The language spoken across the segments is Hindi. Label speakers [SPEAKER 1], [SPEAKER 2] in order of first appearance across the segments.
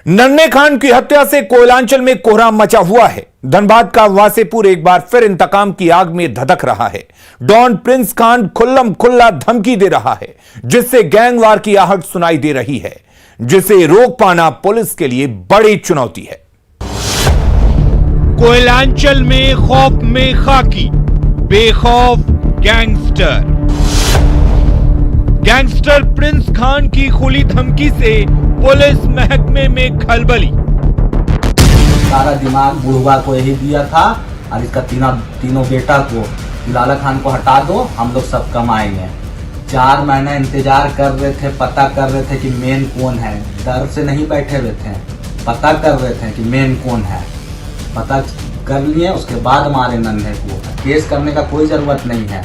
[SPEAKER 1] नन्हे खान की हत्या से कोयलांचल में कोहराम मचा हुआ है। धनबाद का वासेपुर एक बार फिर इंतकाम की आग में धधक रहा है। डॉन प्रिंस खान खुल्लम खुल्ला धमकी दे रहा है, जिससे गैंगवार की आहट सुनाई दे रही है, जिसे रोक पाना पुलिस के लिए बड़ी चुनौती है।
[SPEAKER 2] कोयलांचल में खौफ में खाकी, बेखौफ गैंगस्टर। गैंगस्टर प्रिंस खान की खुली धमकी से पुलिस महकमे में खलबली।
[SPEAKER 3] सारा दिमाग बुढ़वा को यही दिया था और इसका तीनों बेटा को, लाला खान को हटा दो, हम लोग सब कमाएंगे। 4 महीना इंतजार कर रहे थे, पता कर रहे थे कि मेन कौन है। डर से नहीं बैठे हुए थे, पता कर रहे थे कि मेन कौन है। पता कर लिए, उसके बाद मारे नन्हे को। केस करने का कोई जरूरत नहीं है।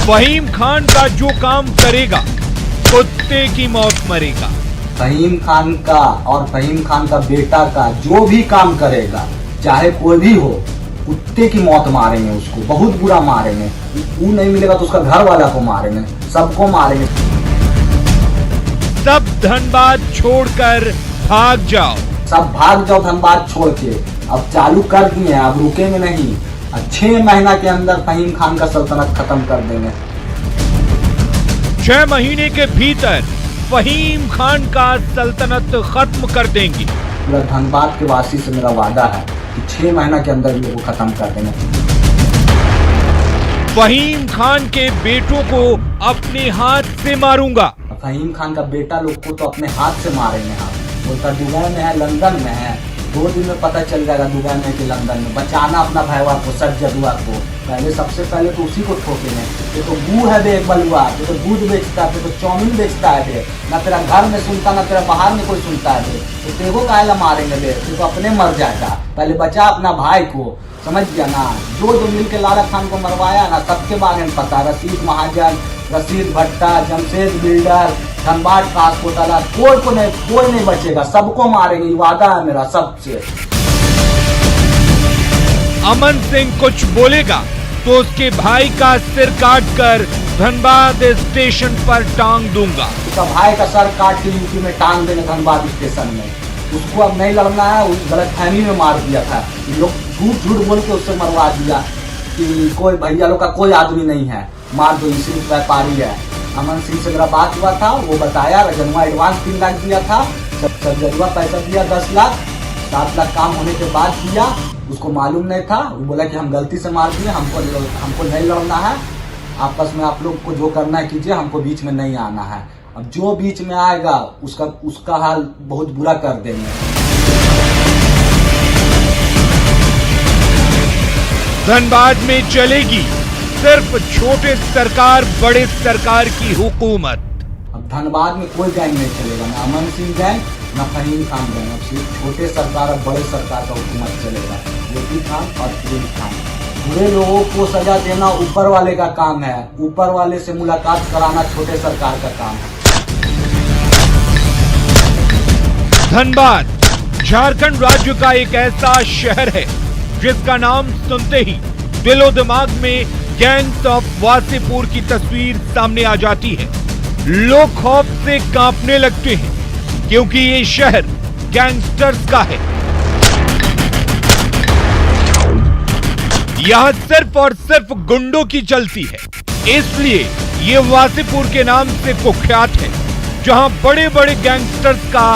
[SPEAKER 2] फहीम खान का जो काम करेगा, कुत्ते की मौत मरेगा।
[SPEAKER 3] फहीम खान का और फहीम खान का बेटा का जो भी काम करेगा, चाहे कोई भी हो, कुत्ते की मौत मारेंगे उसको, बहुत बुरा मारेंगे। वो नहीं मिलेगा तो उसका घर वाला को मारेंगे, सबको मारेंगे।
[SPEAKER 2] सब धनबाद छोड़कर भाग जाओ।
[SPEAKER 3] सब भाग जाओ धनबाद छोड़ के। अब चालू कर दिए, अब रुकेंगे नहीं। 6 महीना के अंदर फहीम खान का सल्तनत खत्म कर देंगे।
[SPEAKER 2] 6 महीने के भीतर फहीम खान का सल्तनत खत्म कर देंगे।
[SPEAKER 3] पूरा धनबाद के वासी से मेरा वादा है कि 6 महीना के अंदर इनको खत्म कर देंगे।
[SPEAKER 2] फहीम खान के बेटों को अपने हाथ से मारूंगा।
[SPEAKER 3] फहीम खान का बेटा लोग को तो अपने हाथ से मारेंगे हम। बोलता दुबई में है, लंदन में है। 2 दिन में पता चल जाएगा दुबई में कि लंदन में। बचाना अपना भैया को, सच जदुआ को। पहले सबसे पहले तो उसी को ठोकेंगे। ये तो गू है बे बलुआ, ये तो दूध बेचता है, तो चाउमीन बेचता है बे। ना तेरा घर में सुनता, ना तेरा बाहर में कोई सुनता है बे। तो तेरे कायला मारेंगे बे, तो अपने मर जाएगा। पहले बचा अपना भाई को, समझ गया ना। जो मिल के लाला खान को मरवाया ना, सबके बारे में पता। रशीद महाजन, रशीद भट्टा, जमशेद बिल्डर, धनबाद का अस्पताल, कोई नहीं बचेगा, सबको मारेंगे। वादा है मेरा सबसे।
[SPEAKER 2] अमन सिंह कुछ बोलेगा तो उसके भाई का सिर काटकर धनबाद स्टेशन पर टांग दूंगा।
[SPEAKER 3] उसका भाई का सर काट के यूपी में टांग देंगे धनबाद स्टेशन में। उसको अब नहीं लड़ना है, उस गलतफहमी में मार दिया था। लोग झूठ बोल के उससे मरवा दिया कि कोई भैया लोग का कोई आदमी नहीं है, मार दो, इसी व्यापारी है। अमन सिंह से मेरा बात हुआ था, वो बताया रजनुआ एडवांस 3 लाख दिया था। सब जदुआ पैसा दिया 10 लाख, 7 लाख काम होने के बाद दिया। उसको मालूम नहीं था, वो बोला कि हम गलती से मार दिए, हमको नहीं लड़ना है। आपस में आप लोग को जो करना है कीजिए, हमको बीच में नहीं आना है। अब जो बीच में आएगा उसका हाल बहुत बुरा कर देंगे।
[SPEAKER 2] धनबाद में चलेगी सिर्फ छोटे सरकार बड़े सरकार की हुकूमत।
[SPEAKER 3] अब धनबाद में कोई गैंग नहीं चलेगा, ना अमन सिंह गैंग, ना फहीम खान गैंग। अब सिर्फ छोटे सरकार और बड़े सरकार का हुकूमत चलेगा। योगी खान और प्रिंस खान। बुरे लोगों को सजा देना ऊपर वाले का काम है, ऊपर वाले से मुलाकात कराना छोटे सरकार का काम है।
[SPEAKER 2] धनबाद झारखंड राज्य का एक ऐसा शहर है जिसका नाम सुनते ही दिलो दिमाग में गैंग्स ऑफ वासेपुर की तस्वीर सामने आ जाती है। लोग खौफ से कांपने लगते हैं क्योंकि ये शहर गैंगस्टर्स का है। यहां सिर्फ और सिर्फ गुंडों की चलती है, इसलिए ये वासेपुर के नाम से कुख्यात है, जहां बड़े बड़े गैंगस्टर्स का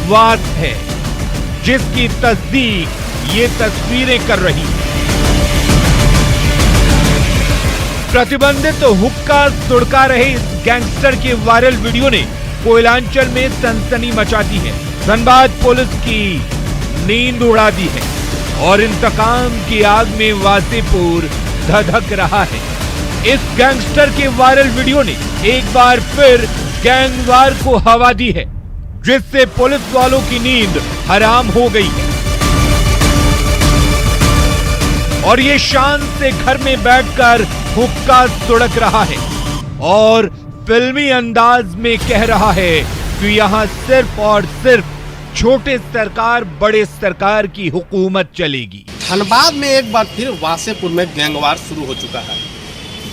[SPEAKER 2] वास है, जिसकी तस्दीक ये तस्वीरें कर रही है। प्रतिबंधित हुक्का सुड़का रहे इस गैंगस्टर के वायरल वीडियो ने कोयलांचल में सनसनी मचा दी है। धनबाद पुलिस की नींद उड़ा दी है और इंतकाम की आग में वासेपुर धधक रहा है। इस गैंगस्टर के वायरल वीडियो ने एक बार फिर गैंगवार को हवा दी है, जिससे पुलिस वालों की नींद हराम हो गई है और ये शान से घर में बैठकर हुक्का सुड़क रहा है और फिल्मी अंदाज में कह रहा है कि यहां सिर्फ और सिर्फ छोटे सरकार बड़े सरकार की हुकूमत चलेगी।
[SPEAKER 4] धनबाद में एक बार फिर वासेपुर में गैंगवार शुरू हो चुका है।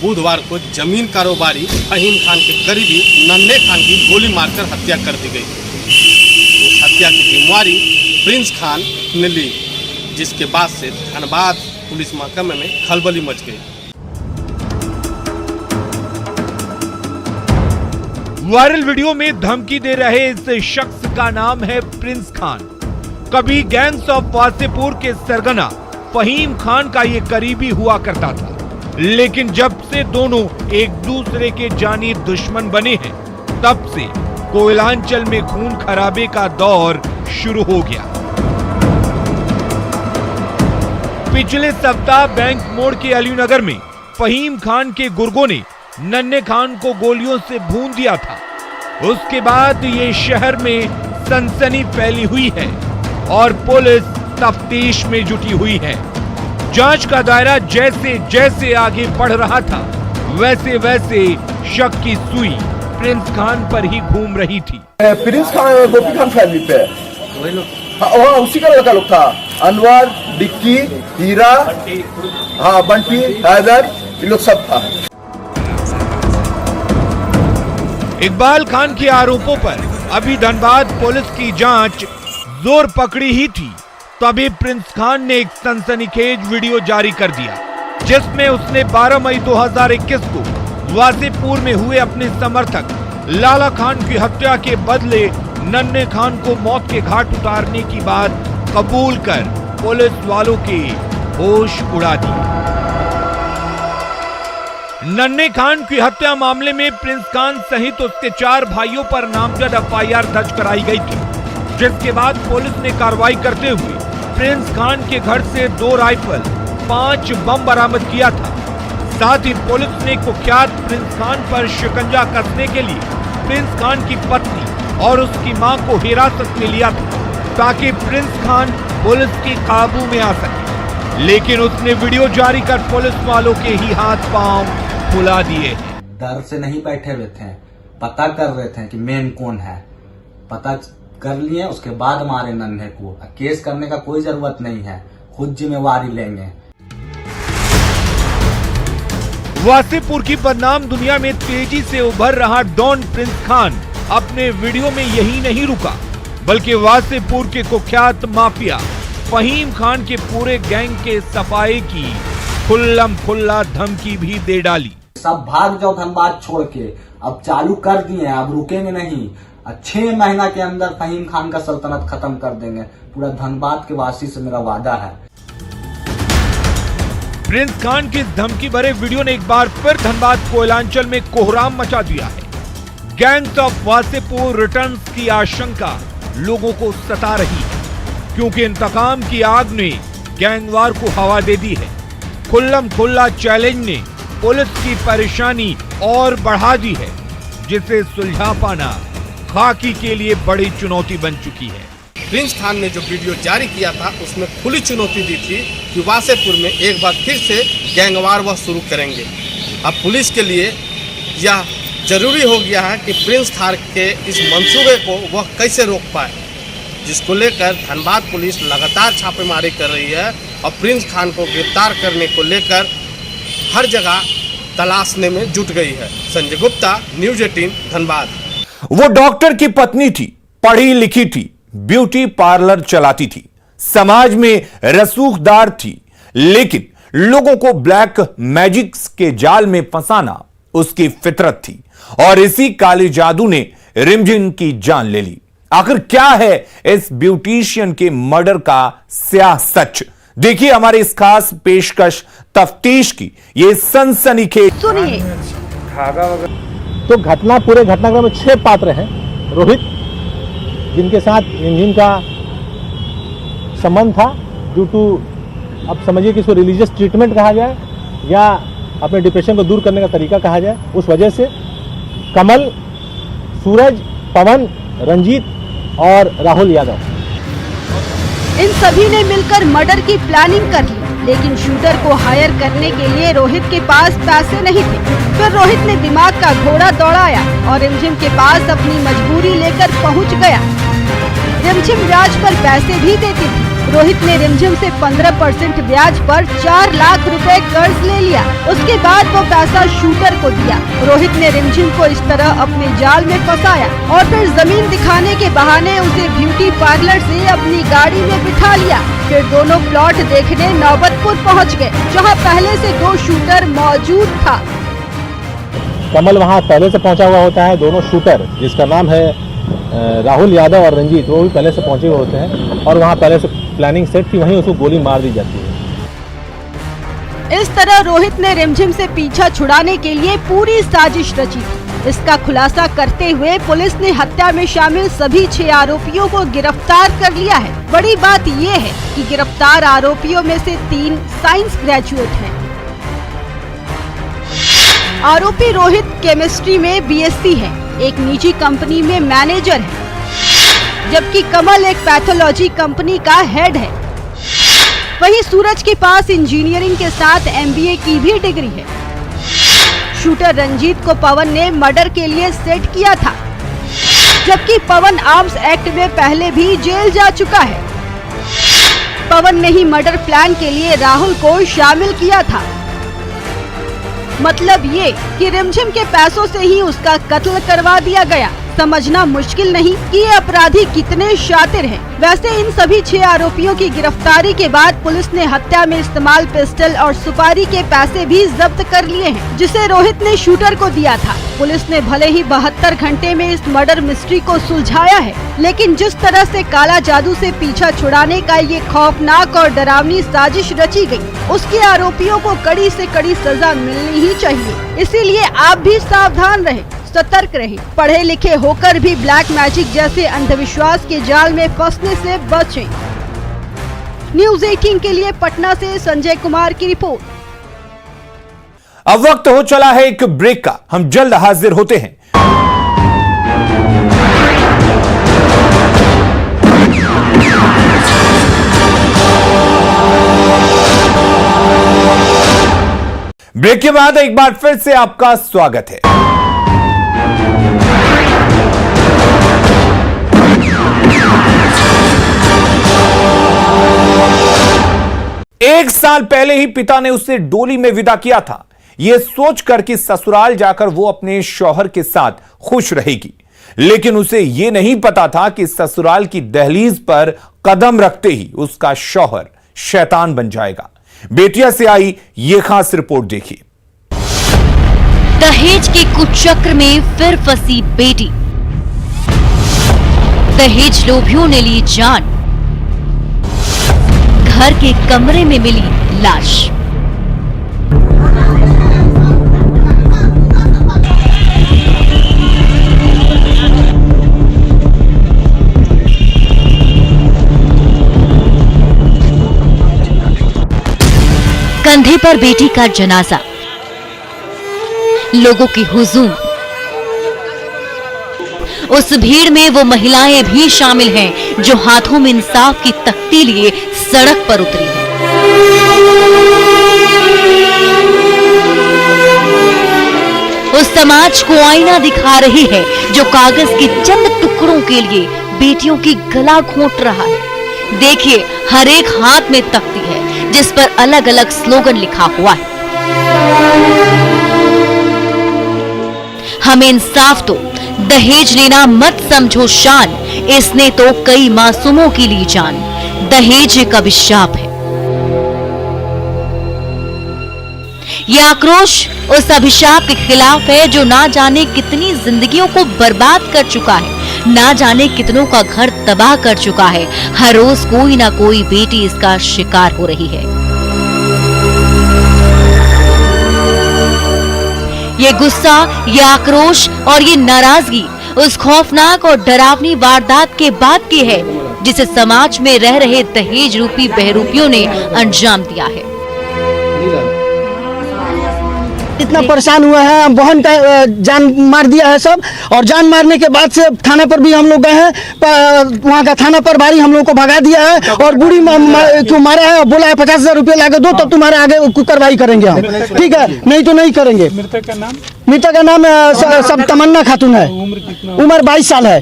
[SPEAKER 4] बुधवार को जमीन कारोबारी फहीम खान के करीबी नन्हे खान की गोली मारकर हत्या कर दी गई। हत्या की जिम्मेवारी प्रिंस खान ने ली, जिसके बाद से धनबाद पुलिस महकमे में खलबली मच गई।
[SPEAKER 2] वायरल वीडियो में धमकी दे रहे इस शख्स का नाम है प्रिंस खान। कभी गैंग्स ऑफ वासेपुर के सरगना फहीम खान का ये करीबी हुआ करता था, लेकिन जब से दोनों एक दूसरे के जानी दुश्मन बने हैं, तब से कोयलांचल में खून खराबे का दौर शुरू हो गया। पिछले सप्ताह बैंक मोड़ के अलीनगर में फहीम खान के गुर्गों ने नन्हे खान को गोलियों से भून दिया था। उसके बाद ये शहर में सनसनी फैली हुई है और पुलिस तफ्तीश में जुटी हुई है। जांच का दायरा जैसे जैसे आगे बढ़ रहा था, वैसे वैसे शक की सुई प्रिंस खान पर ही घूम रही थी।
[SPEAKER 5] प्रिंस खान और गोपी खान फैमिली पे
[SPEAKER 3] वही लोग
[SPEAKER 5] वहाँ उसी का लड़का लोग था, अनवर, डिक्की, हीरा, हाँ बंटी, हैदर, ये लोग सब था।
[SPEAKER 2] इकबाल खान के आरोपों पर अभी धनबाद पुलिस की जांच जोर पकड़ी ही थी, तभी प्रिंस खान ने एक सनसनीखेज वीडियो जारी कर दिया, जिसमें उसने 12 मई 2021 को वासेपुर में हुए अपने समर्थक लाला खान की हत्या के बदले नन्हे खान को मौत के घाट उतारने की बात कबूल कर पुलिस वालों के होश उड़ा दिए। नन्हे खान की हत्या मामले में प्रिंस खान सहित उसके 4 भाइयों पर नामजद एफआईआर दर्ज कराई गई थी, जिसके बाद पुलिस ने कार्रवाई करते हुए प्रिंस खान के घर से 2 राइफल, 5 बम बरामद किया था। साथ ही पुलिस ने कुख्यात प्रिंस खान पर शिकंजा कसने के लिए प्रिंस खान की पत्नी और उसकी मां को हिरासत में लिया था, ताकि प्रिंस खान पुलिस के काबू में आ सके, लेकिन उसने वीडियो जारी कर पुलिस वालों के ही हाथ पांव फुला दिए।
[SPEAKER 3] डर से नहीं बैठे हुए थे, पता कर रहे थे कि मेन कौन है। पता कर लिए, उसके बाद मारे नन्हे को। केस करने का कोई जरूरत नहीं है, खुद जिम्मेवारी लेंगे।
[SPEAKER 2] वासेपुर की बदनाम दुनिया में तेजी से उभर रहा डॉन प्रिंस खान अपने वीडियो में यही नहीं रुका, बल्कि वासेपुर के कुख्यात माफिया फहीम खान के पूरे गैंग के सफाई की खुल्लम खुल्ला धमकी भी दे डाली।
[SPEAKER 3] सब भाग जाओ धनबाद छोड़ के, अब चालू कर दिए हैं, अब रुकेंगे नहीं। 6 महीना के अंदर फहीम खान का सल्तनत खत्म कर देंगे। पूरा धनबाद के वासी से मेरा वादा है।
[SPEAKER 2] प्रिंस खान की धमकी भरे वीडियो ने एक बार फिर धनबाद कोयलांचल में कोहराम मचा दिया है। गैंग्स ऑफ वासेपुर रिटर्न्स की आशंका लोगों को सता रही है, क्योंकि इंतकाम की आग ने गैंगवार को हवा दे दी है। खुल्लम खुल्ला चैलेंज ने पुलिस की परेशानी और बढ़ा दी है, जिसे सुलझा पाना खाकी के लिए बड़ी चुनौती बन चुकी है।
[SPEAKER 4] प्रिंस खान ने जो वीडियो जारी किया था, उसमें खुली चुनौती दी थी कि वासेपुर में एक बार फिर से गैंगवार वह शुरू करेंगे। अब पुलिस के लिए यह जरूरी हो गया है कि प्रिंस खान के इस मंसूबे को वह कैसे रोक पाए, जिसको लेकर धनबाद पुलिस लगातार छापेमारी कर रही है और प्रिंस खान को गिरफ्तार करने को लेकर हर जगह तलाशने में जुट गई है। संजय गुप्ता, न्यूज़ 18 धनबाद।
[SPEAKER 1] वो डॉक्टर की पत्नी थी, पढ़ी लिखी थी, ब्यूटी पार्लर चलाती थी, समाज में रसूखदार थी, लेकिन लोगों को ब्लैक मैजिक के जाल में फंसाना उसकी फितरत थी और इसी काले जादू ने रिमझिम की जान ले ली। आखिर क्या है इस ब्यूटिशियन के मर्डर का स्याह सच? देखिए हमारी इस खास पेशकश तफ्तीश की ये सनसनीखेज।
[SPEAKER 6] सुनिए।
[SPEAKER 7] तो पूरे घटनाक्रम में 6 पात्र हैं। रोहित, जिनके साथ रिमझिम का संबंध था, ड्यू टू अब समझिए कि इसको रिलीजियस ट्रीटमेंट कहा जाए या अपने डिप्रेशन को दूर करने का तरीका कहा जाए, उस वजह से कमल, सूरज, पवन, रंजीत और राहुल यादव,
[SPEAKER 6] इन सभी ने मिलकर मर्डर की प्लानिंग कर ली, लेकिन शूटर को हायर करने के लिए रोहित के पास पैसे नहीं थे। फिर रोहित ने दिमाग का घोड़ा दौड़ाया और रिमझिम के पास अपनी मजबूरी लेकर पहुंच गया। रिमझिम ब्याज पर पैसे भी देती थी। रोहित ने रिमझिम से 15% ब्याज पर 4 लाख रुपए कर्ज ले लिया। उसके बाद वो पैसा शूटर को दिया। रोहित ने रिमझिम को इस तरह अपने जाल में फंसाया और फिर जमीन दिखाने के बहाने उसे ब्यूटी पार्लर से अपनी गाड़ी में बिठा लिया। फिर दोनों प्लॉट देखने नौबतपुर पहुंच गए, जहां पहले से 2 शूटर मौजूद था।
[SPEAKER 7] कमल वहाँ पहले से पहुंचा हुआ होता है। दोनों शूटर, जिसका नाम है राहुल यादव और रंजीत, वो भी पहले से पहुंचे हुए होते हैं और वहाँ पहले से प्लानिंग सेट थी, वहीं उसको गोली मार दी जाती है।
[SPEAKER 6] इस तरह रोहित ने रिमझिम से पीछा छुड़ाने के लिए पूरी साजिश रची। इसका खुलासा करते हुए पुलिस ने हत्या में शामिल सभी 6 आरोपियों को गिरफ्तार कर लिया है। बड़ी बात ये है कि गिरफ्तार आरोपियों में से 3 साइंस ग्रेजुएट हैं। आरोपी रोहित केमिस्ट्री में बीएससी है, एक निजी कंपनी में मैनेजर है, जबकि कमल एक पैथोलॉजी कंपनी का हेड है। वहीं सूरज के पास इंजीनियरिंग के साथ एमबीए की भी डिग्री है। शूटर रंजीत को पवन ने मर्डर के लिए सेट किया था, जबकि पवन आर्म्स एक्ट में पहले भी जेल जा चुका है। पवन ने ही मर्डर प्लान के लिए राहुल को शामिल किया था। मतलब ये कि रिमझिम के पैसों से ही उसका कत्ल करवा दिया गया। समझना मुश्किल नहीं कि ये अपराधी कितने शातिर हैं। वैसे इन सभी 6 आरोपियों की गिरफ्तारी के बाद पुलिस ने हत्या में इस्तेमाल पिस्टल और सुपारी के पैसे भी जब्त कर लिए हैं, जिसे रोहित ने शूटर को दिया था। पुलिस ने भले ही 72 घंटे में इस मर्डर मिस्ट्री को सुलझाया है, लेकिन जिस तरह से काला जादू से पीछा छुड़ाने का ये खौफनाक और डरावनी साजिश रची गई, उसके आरोपियों को कड़ी से कड़ी सजा मिलनी ही चाहिए। इसीलिए आप भी सावधान रहें, सतर्क रहे, पढ़े लिखे होकर भी ब्लैक मैजिक जैसे अंधविश्वास के जाल में फंसने से बचें। न्यूज़ 18 के लिए पटना से संजय कुमार की रिपोर्ट।
[SPEAKER 1] अब वक्त हो चला है एक ब्रेक का, हम जल्द हाजिर होते हैं। ब्रेक के बाद एक बार फिर से आपका स्वागत है। एक साल पहले ही पिता ने उसे डोली में विदा किया था, यह सोचकर कि ससुराल जाकर वो अपने शौहर के साथ खुश रहेगी। लेकिन उसे यह नहीं पता था कि ससुराल की दहलीज पर कदम रखते ही उसका शौहर शैतान बन जाएगा। बेटिया से आई यह खास रिपोर्ट देखिए।
[SPEAKER 8] दहेज के कुचक्र में फिर फंसी बेटी, दहेज लोभियों ने ली जान, घर के कमरे में मिली लाश। कंधे पर बेटी का जनाजा, लोगों की हुजूम। उस भीड़ में वो महिलाएं भी शामिल हैं जो हाथों में इंसाफ की तख्ती लिए सड़क पर उतरी हैं। उस समाज को आईना दिखा रही है जो कागज के चंद टुकड़ों के लिए बेटियों की गला घोंट रहा है। देखिए, हर एक हाथ में तख्ती है जिस पर अलग अलग स्लोगन लिखा हुआ है। हमें इंसाफ दो, दहेज लेना मत समझो शान, इसने तो कई मासूमों की ली जान। दहेज एक अभिशाप है। यह आक्रोश उस अभिशाप के खिलाफ है जो ना जाने कितनी जिंदगियों को बर्बाद कर चुका है, ना जाने कितनों का घर तबाह कर चुका है। हर रोज कोई ना कोई बेटी इसका शिकार हो रही है। ये गुस्सा, ये आक्रोश और ये नाराजगी उस खौफनाक और डरावनी वारदात के बाद की है जिसे समाज में रह रहे दहेज रूपी बहरूपियों ने अंजाम दिया है।
[SPEAKER 9] इतना परेशान हुआ है, बहन का जान मार दिया है सब, और जान मारने के बाद से थाना पर भी हम लोग गए हैं, वहाँ का थाना प्रभारी हम लोग को भगा दिया है और बूढ़ी को मारा है और बोला है 50,000 रुपये लाके दो तब तुम्हारे आगे कार्रवाई करेंगे हम, ठीक है, नहीं तो नहीं करेंगे। मृतक का नाम सब तमन्ना खातून है, उम्र 22 साल है।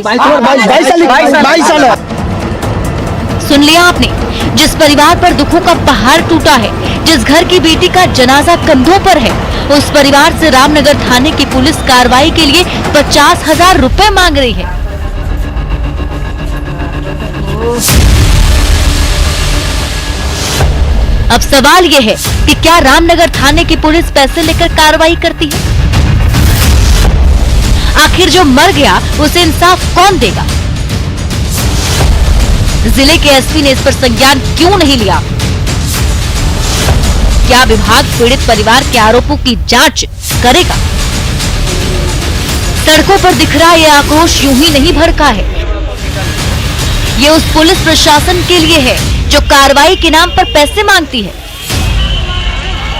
[SPEAKER 9] 22 साल है।
[SPEAKER 8] सुन लिया आपने, जिस परिवार पर दुखों का पहाड़ टूटा है, जिस घर की बेटी का जनाजा कंधों पर है, उस परिवार से रामनगर थाने की पुलिस कार्रवाई के लिए 50,000 रुपए मांग रही है। अब सवाल यह है कि क्या रामनगर थाने की पुलिस पैसे लेकर कार्रवाई करती है? आखिर जो मर गया उसे इंसाफ कौन देगा? जिले के एसपी ने इस पर संज्ञान क्यों नहीं लिया? क्या विभाग पीड़ित परिवार के आरोपों की जांच करेगा? सड़कों पर दिख रहा यह आक्रोश यूं ही नहीं भड़का है। ये उस पुलिस प्रशासन के लिए है जो कार्रवाई के नाम पर पैसे मांगती है।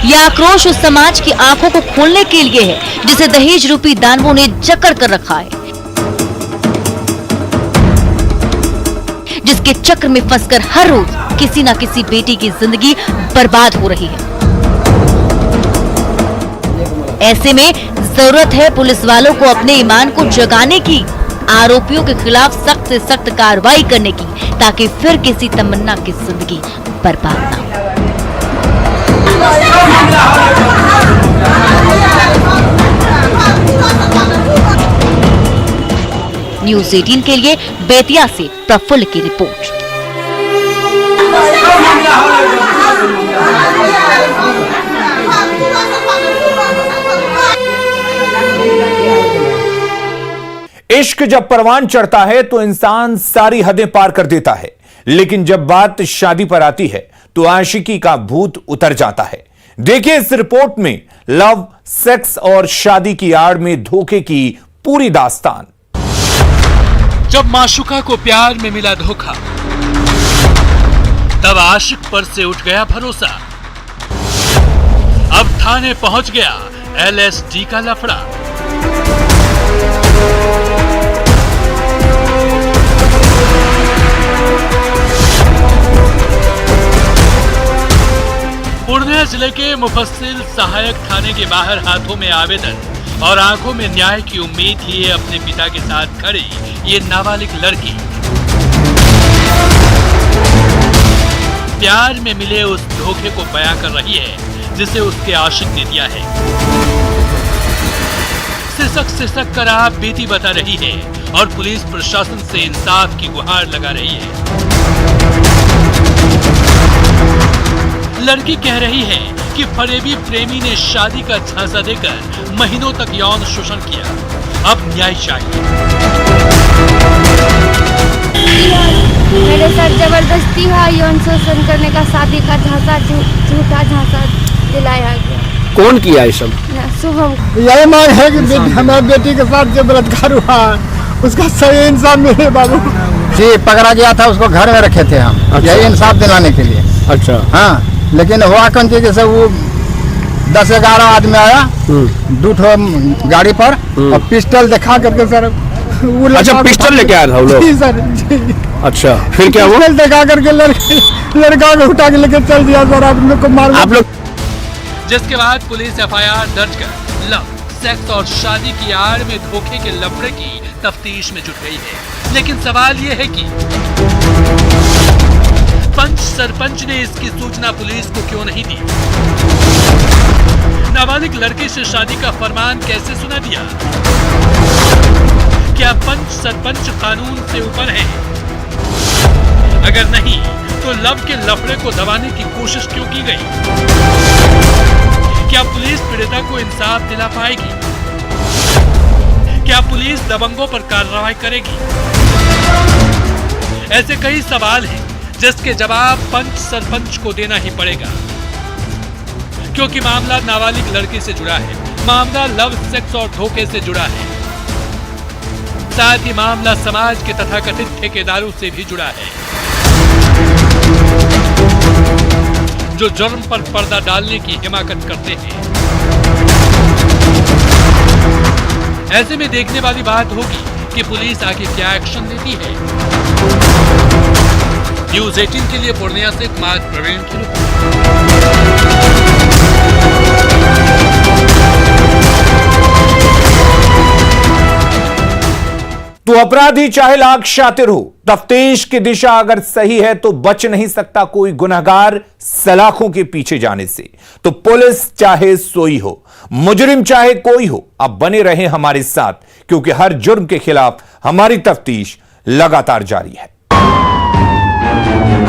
[SPEAKER 8] यह आक्रोश उस समाज की आंखों को खोलने के लिए है जिसे दहेज रूपी दानवों ने जकड़ कर रखा है, जिसके चक्र में फंसकर हर रोज किसी न किसी बेटी की जिंदगी बर्बाद हो रही है। ऐसे में जरूरत है पुलिस वालों को अपने ईमान को जगाने की, आरोपियों के खिलाफ सख्त से सख्त कार्रवाई करने की, ताकि फिर किसी तमन्ना की जिंदगी बर्बाद ना हो। न्यूज़ 18 के लिए बेतिया से प्रफुल्ल की रिपोर्ट।
[SPEAKER 1] इश्क जब परवान चढ़ता है तो इंसान सारी हदें पार कर देता है, लेकिन जब बात शादी पर आती है तो आशिकी का भूत उतर जाता है। देखिए इस रिपोर्ट में लव, सेक्स और शादी की आड़ में धोखे की पूरी दास्तान।
[SPEAKER 10] जब माशुका को प्यार में मिला धोखा, तब आशिक पर से उठ गया भरोसा। अब थाने पहुंच गया LSD का लफड़ा। पूर्णिया जिले के मुफस्सिल सहायक थाने के बाहर हाथों में आवेदन और आंखों में न्याय की उम्मीद लिए अपने पिता के साथ खड़ी ये नाबालिग लड़की प्यार में मिले उस धोखे को बयां कर रही है जिसे उसके आशिक ने दिया है। सिसक कर आप बीती बता रही है और पुलिस प्रशासन से इंसाफ की गुहार लगा रही है। लड़की कह रही है कि फरेबी प्रेमी ने शादी का झांसा देकर महीनों तक यौन शोषण किया, अब न्याय चाहिए।
[SPEAKER 11] मेरे साथ जबरदस्ती हुआ यौन शोषण करने का, शादी का झांसा, झूठा झांसा दिलाया गया।
[SPEAKER 12] कौन किया ये सब?
[SPEAKER 11] शुभम।
[SPEAKER 9] यही मांग है कि हमारी बेटी के साथ जो बलात्कार हुआ उसका सही इंसाफ मिले बाबू
[SPEAKER 12] जी। पकड़ा गया था, उसको घर में रखे थे हम। अच्छा। यही इंसाफ दिलाने के लिए। अच्छा। हाँ, लेकिन हुआ कौन थी कि वो 10-11 आदमी आया 2 गाड़ी पर और पिस्टल दिखा करके सर। अच्छा, पिस्टल लेके आया था वो लोग?
[SPEAKER 9] जी सर जी।
[SPEAKER 12] अच्छा, फिर क्या हुआ?
[SPEAKER 9] पिस्टल दिखा करके लड़का को उठा के लेके चल दिया सर। आप मार
[SPEAKER 12] आप लोग।
[SPEAKER 10] जिसके बाद पुलिस FIR दर्ज कर लव, सेक्स और शादी की आड़ में धोखे के लफड़े की तफ्तीश में जुट गई है। लेकिन सवाल ये है कि पंच सरपंच ने इसकी सूचना पुलिस को क्यों नहीं दी? नाबालिग लड़के से शादी का फरमान कैसे सुना दिया? क्या पंच सरपंच कानून से ऊपर है? अगर नहीं तो लव के लफड़े को दबाने की कोशिश क्यों की गई? क्या पुलिस पीड़िता को इंसाफ दिला पाएगी? क्या पुलिस दबंगों पर कार्रवाई करेगी? ऐसे कई सवाल हैं जिसके जवाब पंच सरपंच को देना ही पड़ेगा, क्योंकि मामला नाबालिग लड़की से जुड़ा है, मामला लव, सेक्स और धोखे से जुड़ा है। साथ ही मामला समाज के तथाकथित ठेकेदारों से भी जुड़ा है, जो जुर्म पर पर्दा डालने की हिमाकत करते हैं। ऐसे में देखने वाली बात होगी कि पुलिस आगे क्या एक्शन लेती है। न्यूज़ 18 के लिए पूर्णिया से कुमार प्रवीण की रिपोर्ट।
[SPEAKER 1] तो अपराधी चाहे लाख शातिर हो, तफ्तीश की दिशा अगर सही है तो बच नहीं सकता कोई गुनहगार सलाखों के पीछे जाने से। तो पुलिस चाहे सोई हो, मुजरिम चाहे कोई हो, अब बने रहे हमारे साथ, क्योंकि हर जुर्म के खिलाफ हमारी तफ्तीश लगातार जारी है।
[SPEAKER 13] है।